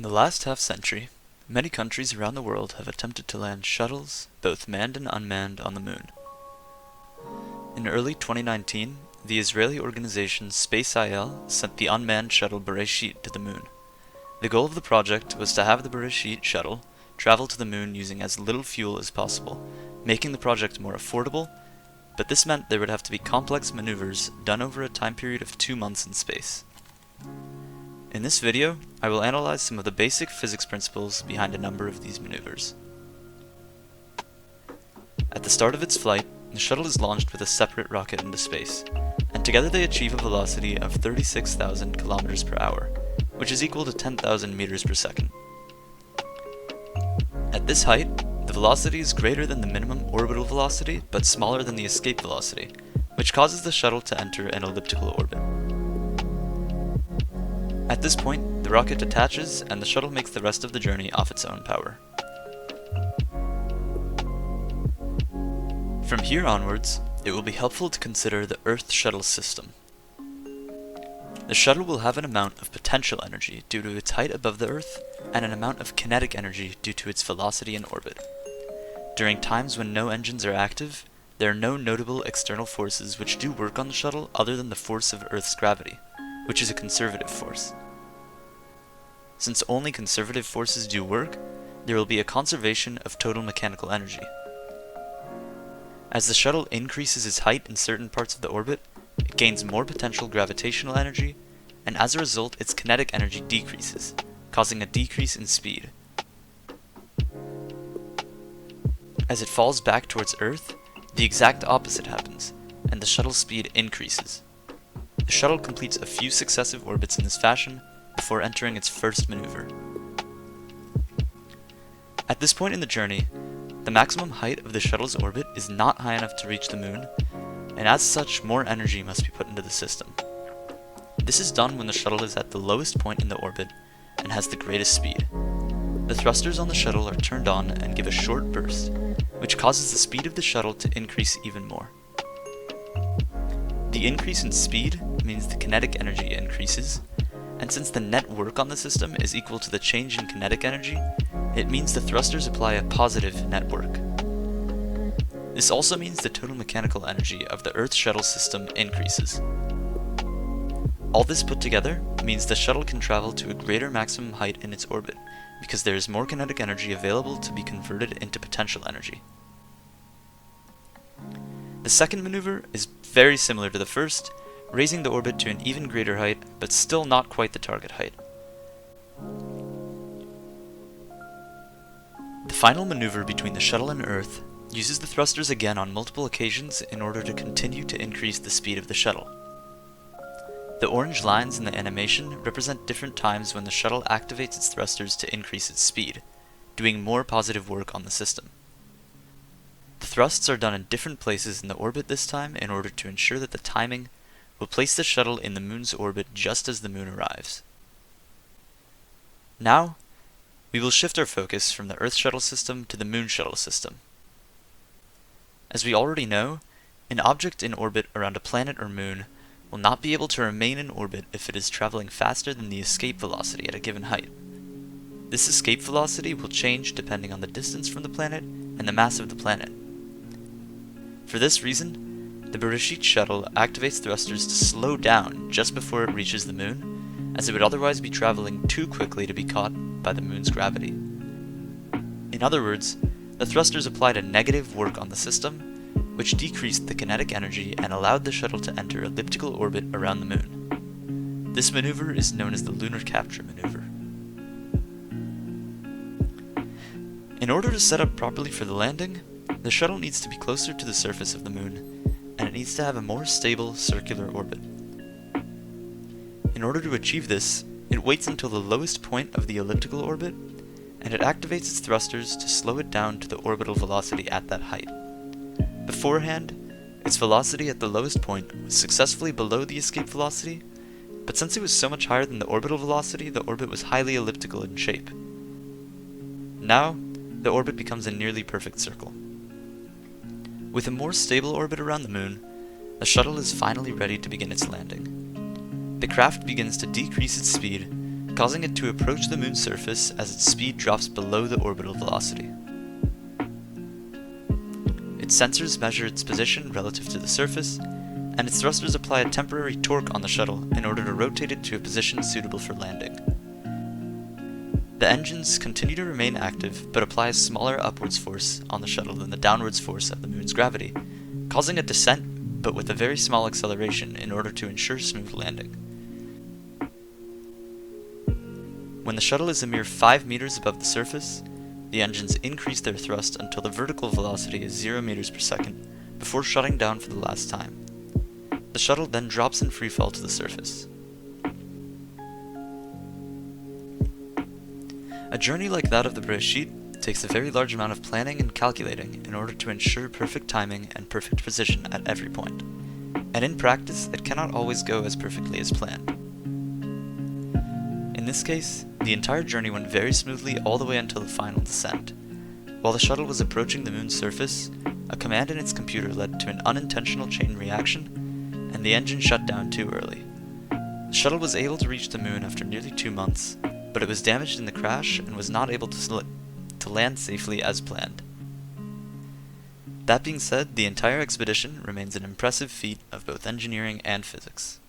the last half-century, many countries around the world have attempted to land shuttles, both manned and unmanned, on the moon. In early 2019, the Israeli organization SpaceIL sent the unmanned shuttle Beresheet to the moon. The goal of the project was to have the Beresheet shuttle travel to the moon using as little fuel as possible, making the project more affordable, but this meant there would have to be complex maneuvers done over a time period of 2 months in space. In this video, I will analyze some of the basic physics principles behind a number of these maneuvers. At the start of its flight, the shuttle is launched with a separate rocket into space, and together they achieve a velocity of 36,000 kilometers per hour, which is equal to 10,000 meters per second. At this height, the velocity is greater than the minimum orbital velocity, but smaller than the escape velocity, which causes the shuttle to enter an elliptical orbit. At this point, the rocket detaches and the shuttle makes the rest of the journey off its own power. From here onwards, it will be helpful to consider the Earth shuttle system. The shuttle will have an amount of potential energy due to its height above the Earth, and an amount of kinetic energy due to its velocity in orbit. During times when no engines are active, there are no notable external forces which do work on the shuttle other than the force of Earth's gravity, which is a conservative force. Since only conservative forces do work, there will be a conservation of total mechanical energy. As the shuttle increases its height in certain parts of the orbit, it gains more potential gravitational energy, and as a result its kinetic energy decreases, causing a decrease in speed. As it falls back towards Earth, the exact opposite happens, and the shuttle's speed increases. The shuttle completes a few successive orbits in this fashion before entering its first maneuver. At this point in the journey, the maximum height of the shuttle's orbit is not high enough to reach the moon, and as such more energy must be put into the system. This is done when the shuttle is at the lowest point in the orbit and has the greatest speed. The thrusters on the shuttle are turned on and give a short burst, which causes the speed of the shuttle to increase even more. The increase in speed means the kinetic energy increases, and since the net work on the system is equal to the change in kinetic energy, it means the thrusters apply a positive net work. This also means the total mechanical energy of the Earth shuttle system increases. All this put together means the shuttle can travel to a greater maximum height in its orbit, because there is more kinetic energy available to be converted into potential energy. The second maneuver is very similar to the first, raising the orbit to an even greater height, but still not quite the target height. The final maneuver between the shuttle and Earth uses the thrusters again on multiple occasions in order to continue to increase the speed of the shuttle. The orange lines in the animation represent different times when the shuttle activates its thrusters to increase its speed, doing more positive work on the system. The thrusts are done in different places in the orbit this time in order to ensure that the timing will place the shuttle in the moon's orbit just as the moon arrives. Now, we will shift our focus from the Earth shuttle system to the moon shuttle system. As we already know, an object in orbit around a planet or moon will not be able to remain in orbit if it is traveling faster than the escape velocity at a given height. This escape velocity will change depending on the distance from the planet and the mass of the planet. For this reason, the Beresheet shuttle activates thrusters to slow down just before it reaches the moon, as it would otherwise be traveling too quickly to be caught by the moon's gravity. In other words, the thrusters applied a negative work on the system, which decreased the kinetic energy and allowed the shuttle to enter elliptical orbit around the moon. This maneuver is known as the lunar capture maneuver. In order to set up properly for the landing, the shuttle needs to be closer to the surface of the moon, and it needs to have a more stable circular orbit. In order to achieve this, it waits until the lowest point of the elliptical orbit, and it activates its thrusters to slow it down to the orbital velocity at that height. Beforehand, its velocity at the lowest point was successfully below the escape velocity, but since it was so much higher than the orbital velocity, the orbit was highly elliptical in shape. Now, the orbit becomes a nearly perfect circle. With a more stable orbit around the moon, the shuttle is finally ready to begin its landing. The craft begins to decrease its speed, causing it to approach the moon's surface as its speed drops below the orbital velocity. Its sensors measure its position relative to the surface, and its thrusters apply a temporary torque on the shuttle in order to rotate it to a position suitable for landing. The engines continue to remain active, but apply a smaller upwards force on the shuttle than the downwards force of the moon's gravity, causing a descent but with a very small acceleration in order to ensure smooth landing. When the shuttle is a mere 5 meters above the surface, the engines increase their thrust until the vertical velocity is 0 meters per second, before shutting down for the last time. The shuttle then drops in freefall to the surface. A journey like that of the Beresheet takes a very large amount of planning and calculating in order to ensure perfect timing and perfect position at every point, and in practice it cannot always go as perfectly as planned. In this case, the entire journey went very smoothly all the way until the final descent. While the shuttle was approaching the moon's surface, a command in its computer led to an unintentional chain reaction, and the engine shut down too early. The shuttle was able to reach the moon after nearly 2 months, but it was damaged in the crash and was not able to land safely as planned. That being said, the entire expedition remains an impressive feat of both engineering and physics.